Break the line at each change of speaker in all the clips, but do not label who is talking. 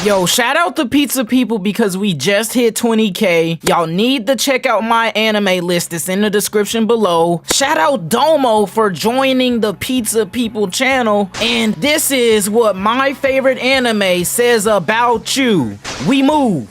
Yo, shout out to Pizza People because we just hit 20K. Y'all need to check out my anime list. It's in the description below. Shout out Domo for joining the Pizza People channel. And this is what my favorite anime says about you. We move.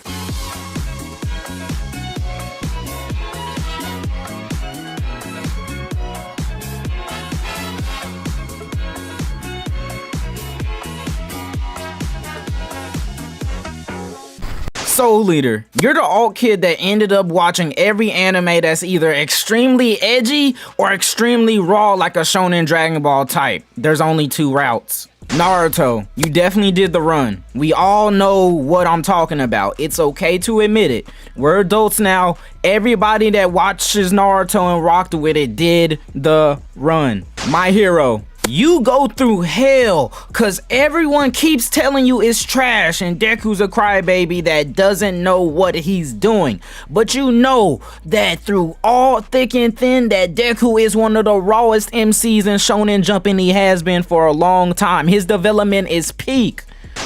Soul Leader, you're the alt kid that ended up watching every anime that's either extremely edgy or extremely raw like a shonen Dragon Ball type. There's only two routes. Naruto, you definitely did the run. We all know what I'm talking about. It's okay to admit it. We're adults now. Everybody that watches Naruto and rocked with it did the run. My Hero, you go through hell cause everyone keeps telling you it's trash and Deku's a crybaby that doesn't know what he's doing. But you know that through all thick and thin that Deku is one of the rawest MCs in Shonen Jump and he has been for a long time. His development is peak.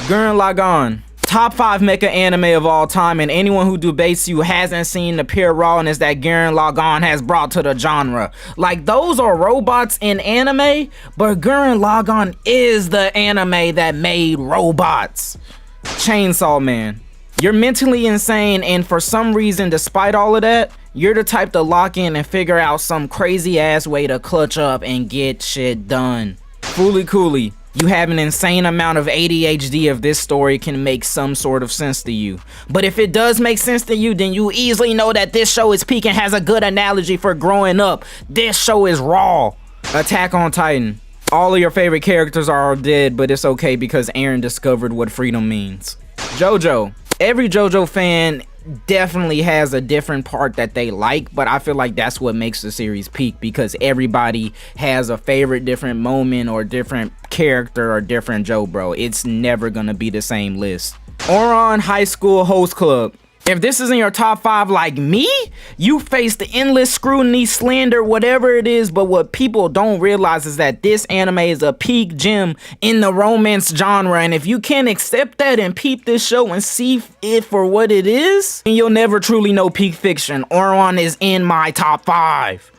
Gurren Lagann, top 5 mecha anime of all time, and anyone who debates you hasn't seen the pure rawness that Gurren Lagann has brought to the genre. Like, those are robots in anime, but Gurren Lagann is the anime that made robots. Chainsaw Man, you're mentally insane, and for some reason, despite all of that, you're the type to lock in and figure out some crazy ass way to clutch up and get shit done. Fooly Cooly, you have an insane amount of ADHD if this story can make some sort of sense to you. But if it does make sense to you, then you easily know that this show is peak and has a good analogy for growing up. This show is raw. Attack on Titan, all of your favorite characters are dead, but it's okay because Eren discovered what freedom means. JoJo, every JoJo fan definitely has a different part that they like, but I feel like that's what makes the series peak because everybody has a favorite different moment or different character or different Joe bro. It's never gonna be the same list. Ouran High School Host Club, if this isn't your top 5 like me, you face the endless scrutiny, slander, whatever it is, but what people don't realize is that this anime is a peak gem in the romance genre, and if you can't accept that and peep this show and see it for what it is, then you'll never truly know peak fiction. Ouran is in my top 5.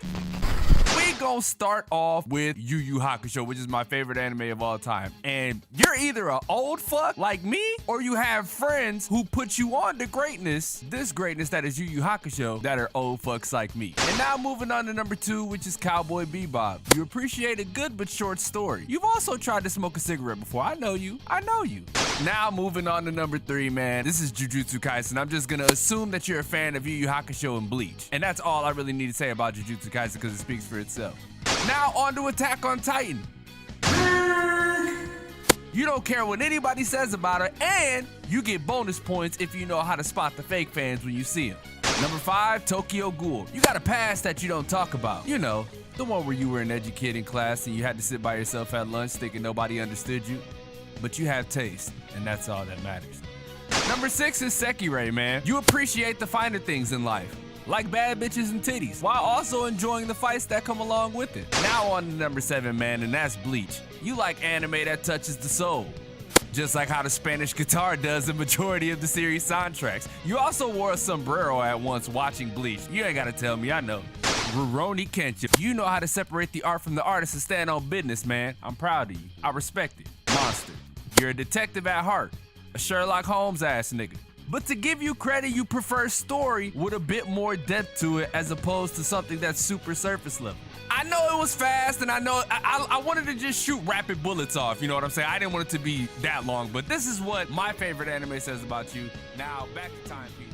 Gonna start off with Yu Yu Hakusho, which is my favorite anime of all time. And you're either an old fuck like me, or you have friends who put you on to greatness, this greatness that is Yu Yu Hakusho, that are old fucks like me. And now moving on to number 2, which is Cowboy Bebop. You appreciate a good but short story. You've also tried to smoke a cigarette before. I know you. Now moving on to number 3, man. This is Jujutsu Kaisen. I'm just gonna assume that you're a fan of Yu Yu Hakusho and Bleach. And that's all I really need to say about Jujutsu Kaisen because it speaks for itself. Now on to Attack on Titan. You don't care what anybody says about it, and you get bonus points if you know how to spot the fake fans when you see them. Number 5, Tokyo Ghoul. You got a past that you don't talk about. You know, the one where you were an educating class and you had to sit by yourself at lunch thinking nobody understood you. But you have taste, and that's all that matters. Number 6 is Sekirei, man. You appreciate the finer things in life, like bad bitches and titties, while also enjoying the fights that come along with it. Now on to number 7, man, and that's Bleach. You like anime that touches the soul, just like how the Spanish guitar does the majority of the series soundtracks. You also wore a sombrero at once watching Bleach. You ain't gotta tell me, I know. Rurouni Kenshin, you know how to separate the art from the artist and stand on business, man. I'm proud of you. I respect it. Monster, you're a detective at heart, a Sherlock Holmes ass nigga. But to give you credit, you prefer story with a bit more depth to it as opposed to something that's super surface level. I know it was fast, and I know I wanted to just shoot rapid bullets off, you know what I'm saying? I didn't want it to be that long, but this is what my favorite anime says about you. Now, back to Time Piece.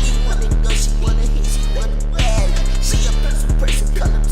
She wanna go, she wanna hit, she wanna bad. She a person, color